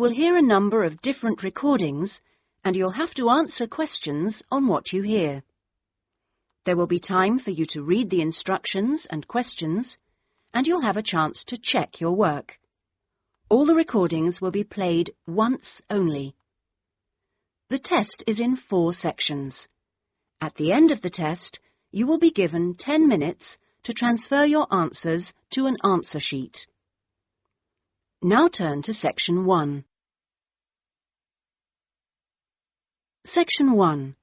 will hear a number of different recordings, and you'll have to answer questions on what you hear. There will be time for you to read the instructions and questions, and you'll have a chance to check your work. All the recordings will be played once only. The test is in 4 sections. At the end of the test, you will be given 10 minutes to transfer your answers to an answer sheet. Now turn to Section 1. Section 1.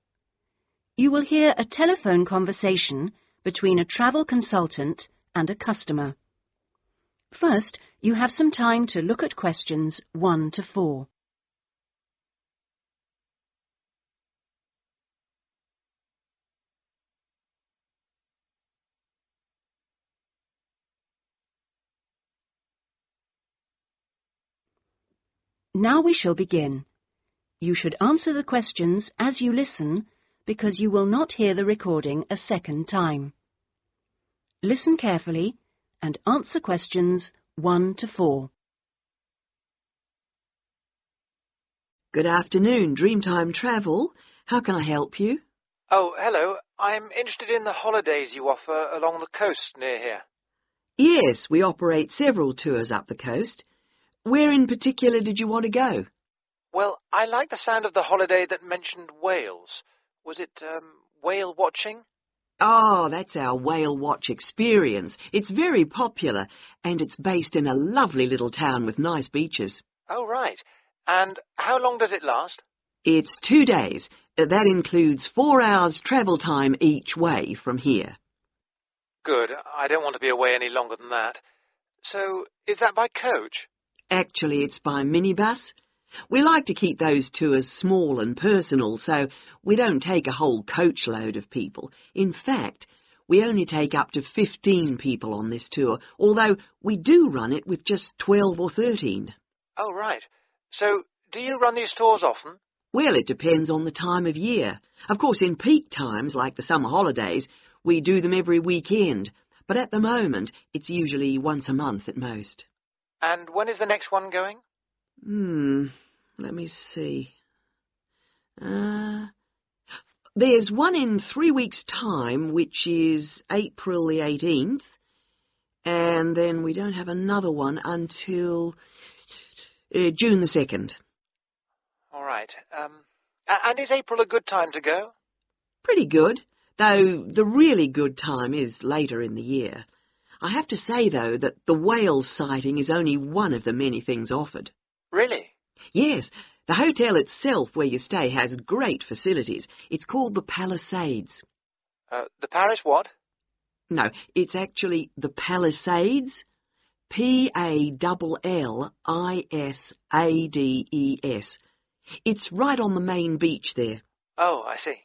You will hear a telephone conversation between a travel consultant and a customer. First, you have some time to look at questions 1 to 4. Now we shall begin. You should answer the questions as you listen, because you will not hear the recording a second time. Listen carefully and answer questions 1 to 4. Good afternoon, Dreamtime Travel. How can I help you? Oh, hello. I'm interested in the holidays you offer along the coast near here. Yes, we operate several tours up the coast. Where in particular did you want to go? Well, I like the sound of the holiday that mentioned whales. Was it whale watching? Oh, that's our whale watch experience. It's very popular, and it's based in a lovely little town with nice beaches. Oh, right. And how long does it last? It's 2 days. That includes 4 hours travel time each way from here. Good. I don't want to be away any longer than that. So, is that by coach? Actually, it's by minibus. We like to keep those tours small and personal, so we don't take a whole coachload of people. In fact, we only take up to 15 people on this tour, although we do run it with just 12 or 13. Oh, right. So, do you run these tours often? Well, it depends on the time of year. Of course, in peak times, like the summer holidays, we do them every weekend, but at the moment, it's usually once a month at most. And when is the next one going? Let me see. There's one in 3 weeks' time, which is April the 18th, and then we don't have another one until June the 2nd. All right. And is April a good time to go? Pretty good, though the really good time is later in the year. I have to say, though, that the whale sighting is only one of the many things offered. Really? Yes, the hotel itself where you stay has great facilities. It's called the Palisades. The Paris what? No, it's actually the Palisades. Pallissades. It's right on the main beach there. Oh, I see.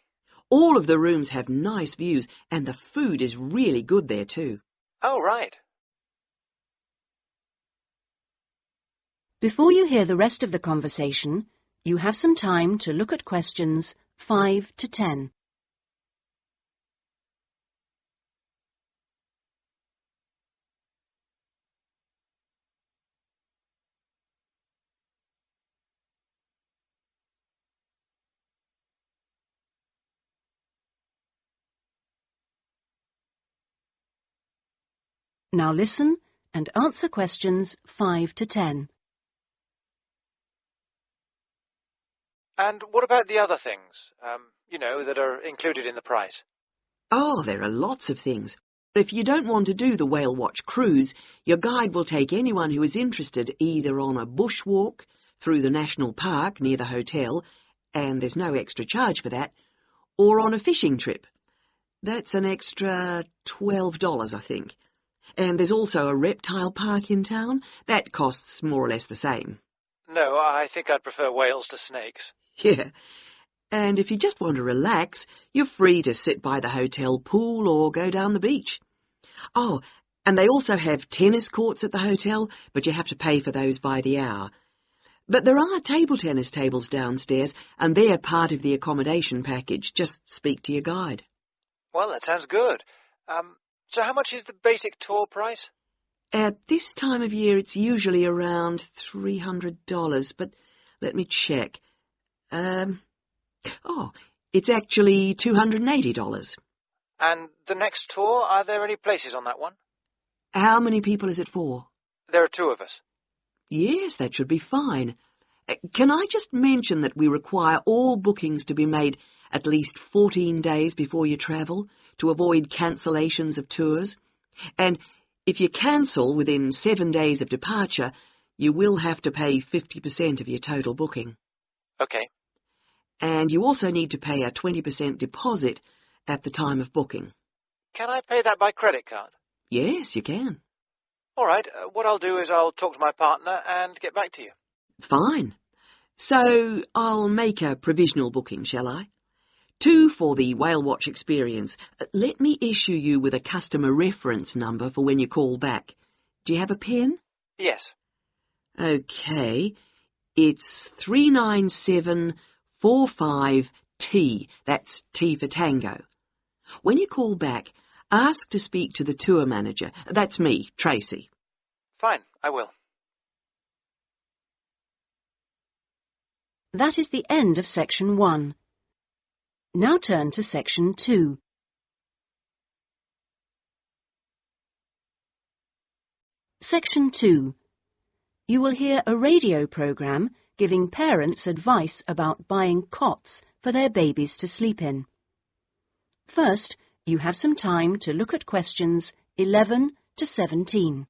All of the rooms have nice views, and the food is really good there too. Oh, right. Before you hear the rest of the conversation, you have some time to look at questions 5 to 10. Now listen and answer questions 5 to 10. And what about the other things, that are included in the price? Oh, there are lots of things. If you don't want to do the whale watch cruise, your guide will take anyone who is interested either on a bushwalk through the national park near the hotel, and there's no extra charge for that, or on a fishing trip. That's an extra $12, I think. And there's also a reptile park in town. That costs more or less the same. No, I think I'd prefer whales to snakes. Yeah. And if you just want to relax, you're free to sit by the hotel pool or go down the beach. Oh, and they also have tennis courts at the hotel, but you have to pay for those by the hour. But there are table tennis tables downstairs, and they're part of the accommodation package. Just speak to your guide. Well, that sounds good. So how much is the basic tour price? At this time of year, it's usually around $300, but let me check. It's actually $280. And the next tour, are there any places on that one? How many people is it for? There are 2 of us. Yes, that should be fine. Can I just mention that we require all bookings to be made at least 14 days before you travel to avoid cancellations of tours? And if you cancel within 7 days of departure, you will have to pay 50% of your total booking. Okay. And you also need to pay a 20% deposit at the time of booking. Can I pay that by credit card? Yes, you can. All right. What I'll do is I'll talk to my partner and get back to you. Fine. So I'll make a provisional booking, shall I? 2 for the whale watch experience. Let me issue you with a customer reference number for when you call back. Do you have a pen? Yes. Okay. It's 39745T. That's T for Tango. When you call back, ask to speak to the tour manager. That's me, Tracy. Fine, I will. That is the end of Section 1. Now turn to Section 2. Section 2. You will hear a radio programme giving parents advice about buying cots for their babies to sleep in. First, you have some time to look at questions 11 to 17.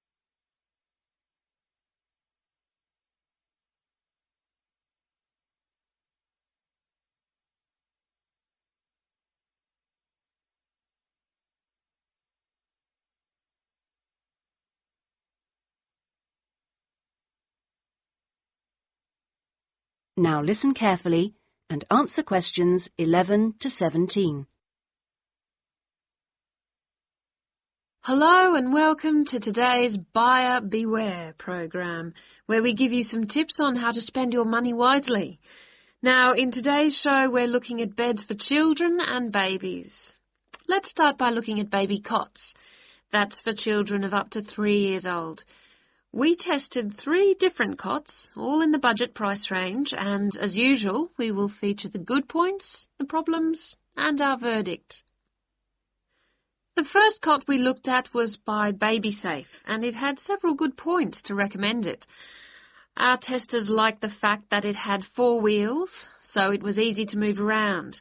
Now listen carefully and answer questions 11 to 17. Hello and welcome to today's Buyer Beware program, where we give you some tips on how to spend your money wisely. Now, in today's show, we're looking at beds for children and babies. Let's start by looking at baby cots. That's for children of up to 3 years old. We tested 3 different cots, all in the budget price range, and as usual, we will feature the good points, the problems, and our verdict. The first cot we looked at was by BabySafe, and it had several good points to recommend it. Our testers liked the fact that it had 4 wheels, so it was easy to move around.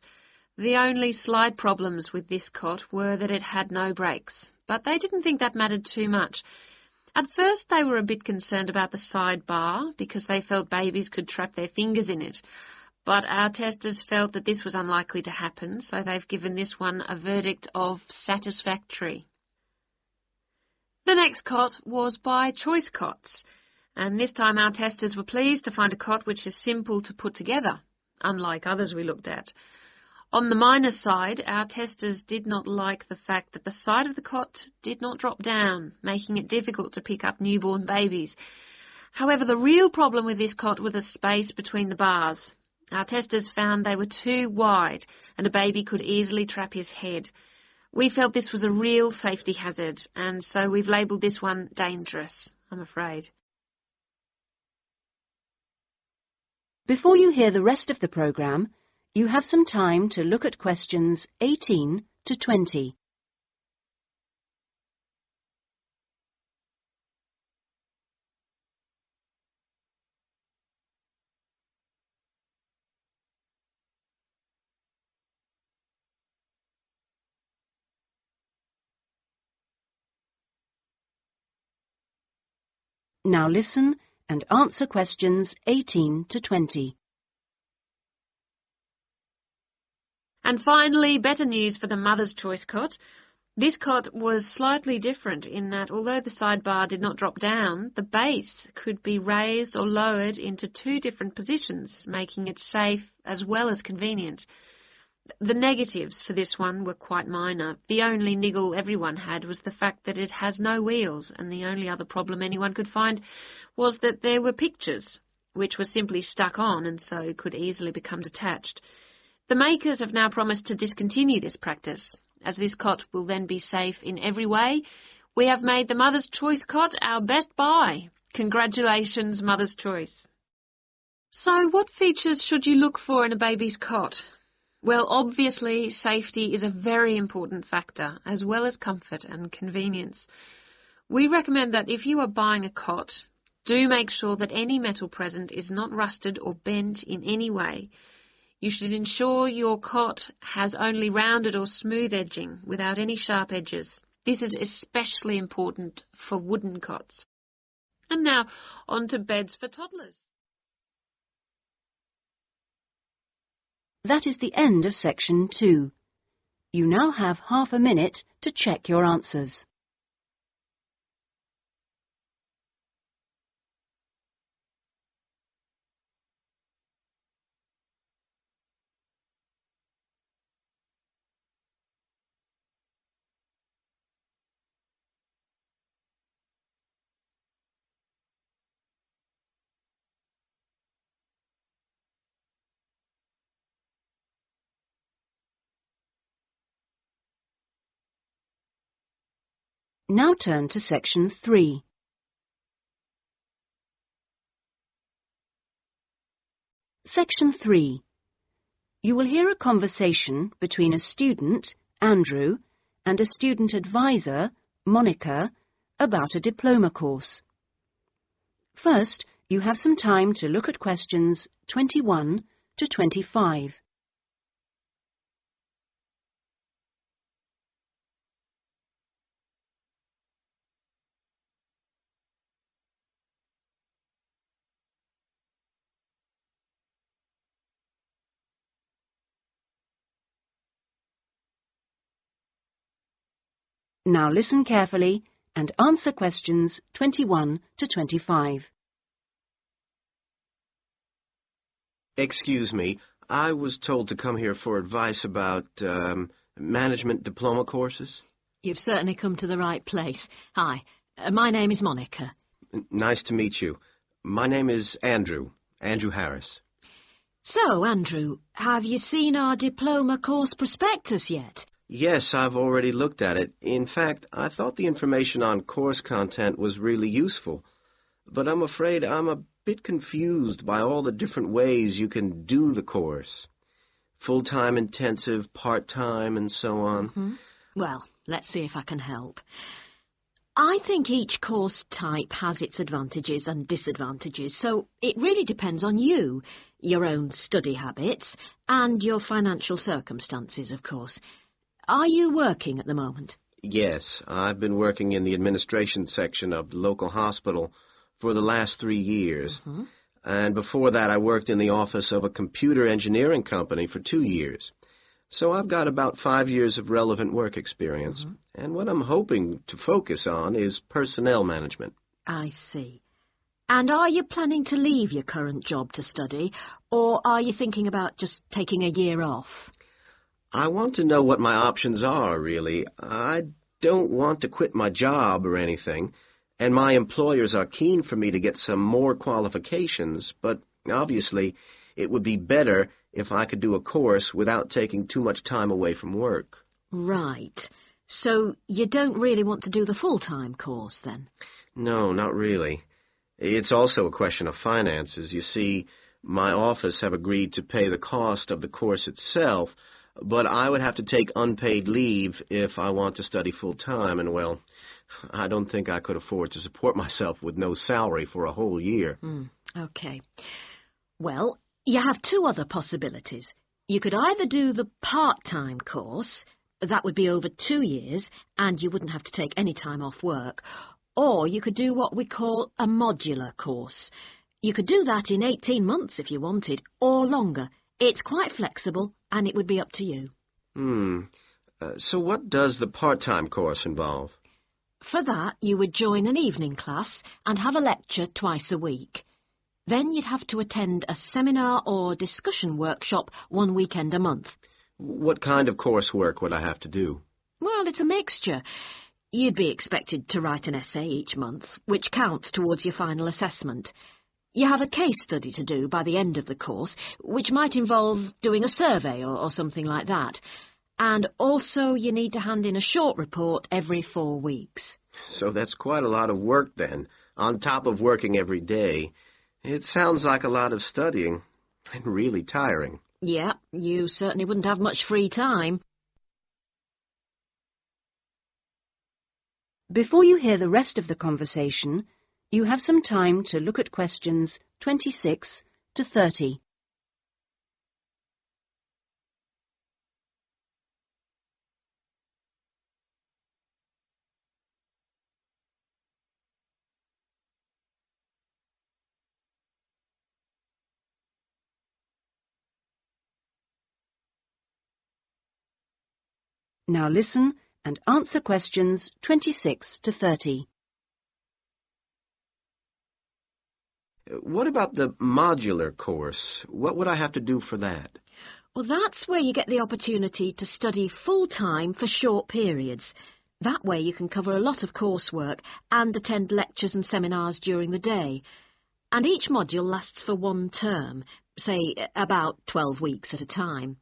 The only slight problems with this cot were that it had no brakes, but they didn't think that mattered too much. At first they were a bit concerned about the sidebar because they felt babies could trap their fingers in it. But our testers felt that this was unlikely to happen, so they've given this one a verdict of satisfactory. The next cot was by Choice Cots, and this time our testers were pleased to find a cot which is simple to put together, unlike others we looked at. On the minus side, our testers did not like the fact that the side of the cot did not drop down, making it difficult to pick up newborn babies. However, the real problem with this cot was the space between the bars. Our testers found they were too wide and a baby could easily trap his head. We felt this was a real safety hazard, and so we've labelled this one dangerous, I'm afraid. Before you hear the rest of the programme, you have some time to look at questions 18 to 20. Now listen and answer questions 18 to 20. And finally, better news for the Mother's Choice cot. This cot was slightly different in that although the sidebar did not drop down, the base could be raised or lowered into 2 different positions, making it safe as well as convenient. The negatives for this one were quite minor. The only niggle everyone had was the fact that it has no wheels, and the only other problem anyone could find was that there were pictures, which were simply stuck on and so could easily become detached. The makers have now promised to discontinue this practice. As this cot will then be safe in every way, we have made the Mother's Choice cot our best buy. Congratulations, Mother's Choice. So what features should you look for in a baby's cot? Well, obviously, safety is a very important factor, as well as comfort and convenience. We recommend that if you are buying a cot, do make sure that any metal present is not rusted or bent in any way. You should ensure your cot has only rounded or smooth edging without any sharp edges. This is especially important for wooden cots. And now, on to beds for toddlers. That is the end of section 2. You now have half a minute to check your answers. Now turn to section 3. Section 3. You will hear a conversation between a student, Andrew, and a student advisor, Monica, about a diploma course. First, you have some time to look at questions 21 to 25. Now listen carefully and answer questions 21 to 25. Excuse me, I was told to come here for advice about management diploma courses. You've certainly come to the right place. Hi, my name is Monica. Nice to meet you. My name is Andrew Harris. So, Andrew, have you seen our diploma course prospectus yet? Yes, I've already looked at it. In fact, I thought the information on course content was really useful. But I'm afraid I'm a bit confused by all the different ways you can do the course. Full-time intensive, part-time, and so on. Mm-hmm. Well, let's see if I can help. I think each course type has its advantages and disadvantages, so it really depends on you, your own study habits, and your financial circumstances, of course. Are you working at the moment? Yes, I've been working in the administration section of the local hospital for the last 3 years. Mm-hmm. And before that, I worked in the office of a computer engineering company for 2 years. So I've got about 5 years of relevant work experience. Mm-hmm. And what I'm hoping to focus on is personnel management. I see. And are you planning to leave your current job to study, or are you thinking about just taking a year off? I want to know what my options are, really. I don't want to quit my job or anything, and my employers are keen for me to get some more qualifications, but obviously it would be better if I could do a course without taking too much time away from work. Right. So you don't really want to do the full-time course, then? No, not really. It's also a question of finances. You see, my office have agreed to pay the cost of the course itself, but I would have to take unpaid leave if I want to study full-time, and, well, I don't think I could afford to support myself with no salary for a whole year. Okay. Well, you have two other possibilities. You could either do the part-time course, that would be over 2 years, and you wouldn't have to take any time off work, or you could do what we call a modular course. You could do that in 18 months if you wanted, or longer. It's quite flexible, and it would be up to you. So what does the part-time course involve? For that, you would join an evening class and have a lecture twice a week. Then you'd have to attend a seminar or discussion workshop 1 weekend a month. What kind of coursework would I have to do? Well, it's a mixture. You'd be expected to write an essay each month, which counts towards your final assessment. You have a case study to do by the end of the course, which might involve doing a survey or something like that. And also you need to hand in a short report every 4 weeks. So that's quite a lot of work then, on top of working every day. It sounds like a lot of studying and really tiring. Yeah, you certainly wouldn't have much free time. Before you hear the rest of the conversation, you have some time to look at questions 26 to 30. Now listen and answer questions 26 to 30. What about the modular course? What would I have to do for that? Well, that's where you get the opportunity to study full-time for short periods. That way you can cover a lot of coursework and attend lectures and seminars during the day. And each module lasts for one term, say about 12 weeks at a time.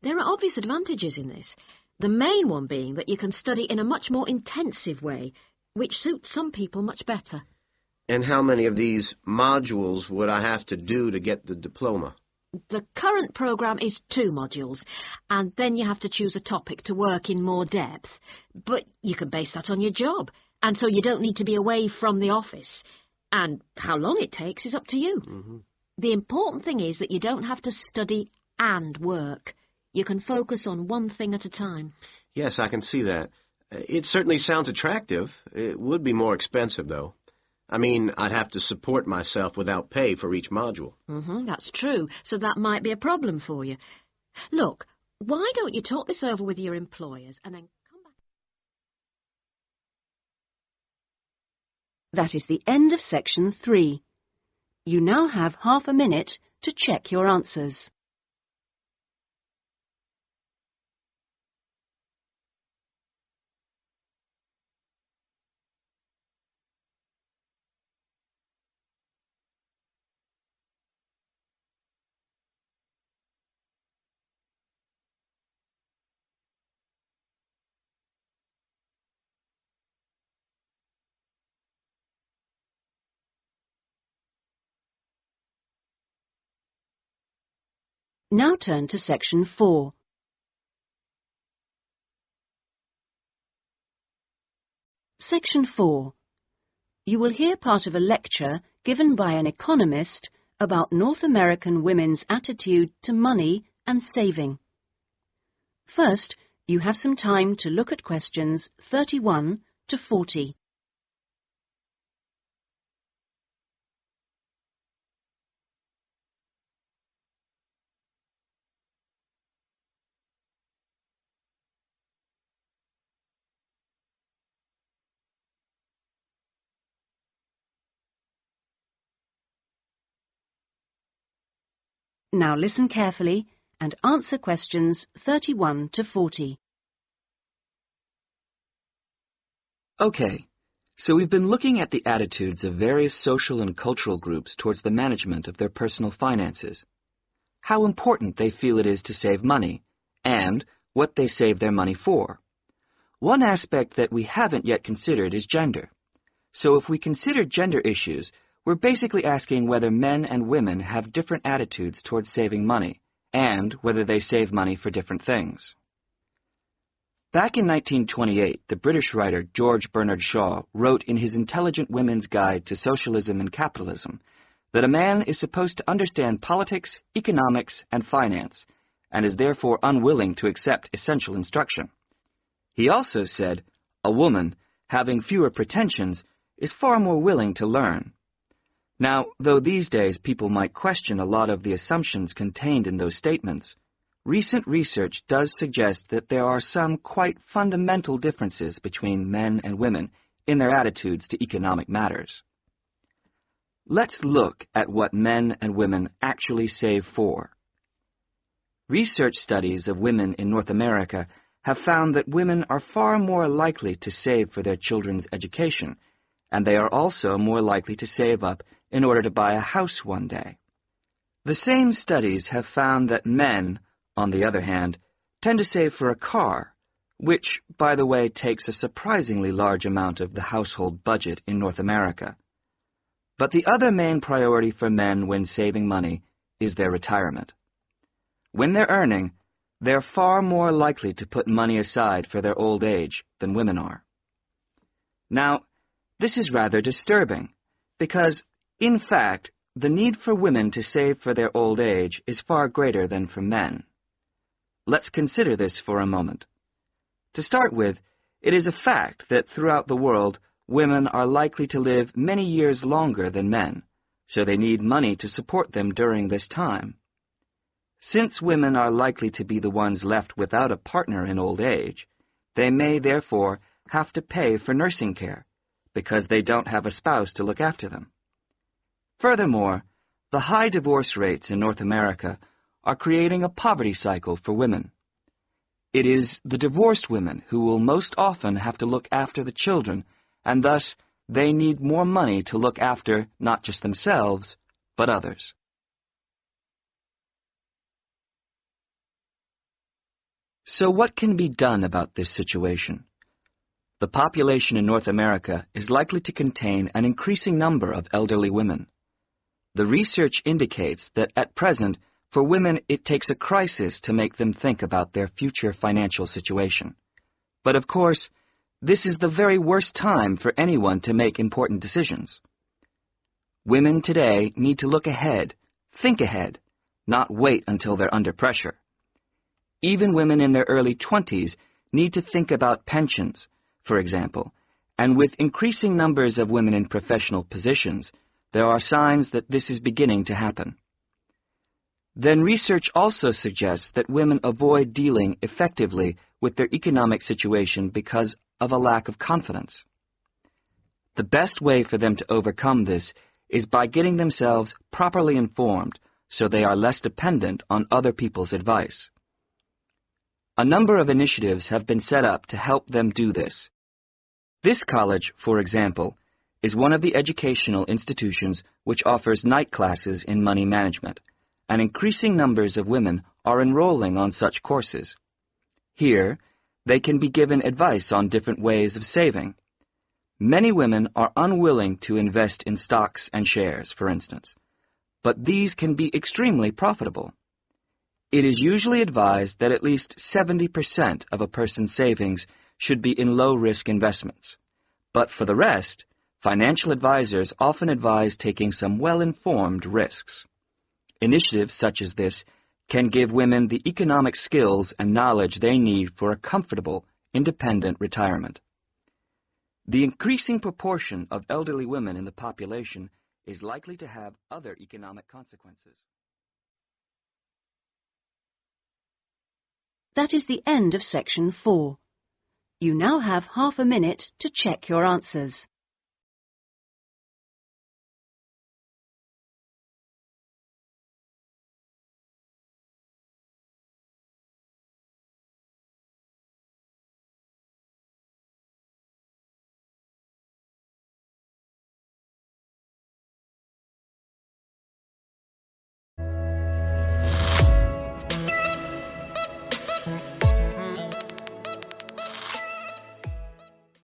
There are obvious advantages in this. The main one being that you can study in a much more intensive way, which suits some people much better. And how many of these modules would I have to do to get the diploma? The current programme is 2 modules, and then you have to choose a topic to work in more depth. But you can base that on your job, and so you don't need to be away from the office. And how long it takes is up to you. The important thing is that you don't have to study and work. You can focus on one thing at a time. Yes, I can see that. It certainly sounds attractive. It would be more expensive, though. I mean, I'd have to support myself without pay for each module. That's true, so that might be a problem for you. Look, why don't you talk this over with your employers and then come back? That is the end of section 3. You now have half a minute to check your answers. Now turn to section 4. Section 4. You will hear part of a lecture given by an economist about North American women's attitude to money and saving. First, you have some time to look at questions 31 to 40. Now listen carefully and answer questions 31 to 40. Okay, so we've been looking at the attitudes of various social and cultural groups towards the management of their personal finances, how important they feel it is to save money, and what they save their money for. One aspect that we haven't yet considered is gender. So if we consider gender issues, we're basically asking whether men and women have different attitudes towards saving money, and whether they save money for different things. Back in 1928, the British writer George Bernard Shaw wrote in his Intelligent Women's Guide to Socialism and Capitalism that a man is supposed to understand politics, economics, and finance, and is therefore unwilling to accept essential instruction. He also said, a woman, having fewer pretensions, is far more willing to learn. Now, though these days people might question a lot of the assumptions contained in those statements, recent research does suggest that there are some quite fundamental differences between men and women in their attitudes to economic matters. Let's look at what men and women actually save for. Research studies of women in North America have found that women are far more likely to save for their children's education, and they are also more likely to save up in order to buy a house one day. The same studies have found that men, on the other hand, tend to save for a car, which, by the way, takes a surprisingly large amount of the household budget in North America. But the other main priority for men when saving money is their retirement. When they're earning, they're far more likely to put money aside for their old age than women are. Now, this is rather disturbing because, in fact, the need for women to save for their old age is far greater than for men. Let's consider this for a moment. To start with, it is a fact that throughout the world, women are likely to live many years longer than men, so they need money to support them during this time. Since women are likely to be the ones left without a partner in old age, they may therefore have to pay for nursing care, because they don't have a spouse to look after them. Furthermore, the high divorce rates in North America are creating a poverty cycle for women. It is the divorced women who will most often have to look after the children, and thus they need more money to look after not just themselves, but others. So what can be done about this situation? The population in North America is likely to contain an increasing number of elderly women. The research indicates that at present, for women, it takes a crisis to make them think about their future financial situation. But of course, this is the very worst time for anyone to make important decisions. Women today need to look ahead, think ahead, not wait until they're under pressure. Even women in their early 20s need to think about pensions, for example, and with increasing numbers of women in professional positions, there are signs that this is beginning to happen. Then research also suggests that women avoid dealing effectively with their economic situation because of a lack of confidence. The best way for them to overcome this is by getting themselves properly informed so they are less dependent on other people's advice. A number of initiatives have been set up to help them do this. This college, for example, is one of the educational institutions which offers night classes in money management, and increasing numbers of women are enrolling on such courses. Here, they can be given advice on different ways of saving. Many women are unwilling to invest in stocks and shares, for instance, but these can be extremely profitable. It is usually advised that at least 70% of a person's savings should be in low-risk investments. But for the rest, financial advisors often advise taking some well-informed risks. Initiatives such as this can give women the economic skills and knowledge they need for a comfortable, independent retirement. The increasing proportion of elderly women in the population is likely to have other economic consequences. That is the end of section 4. You now have half a minute to check your answers.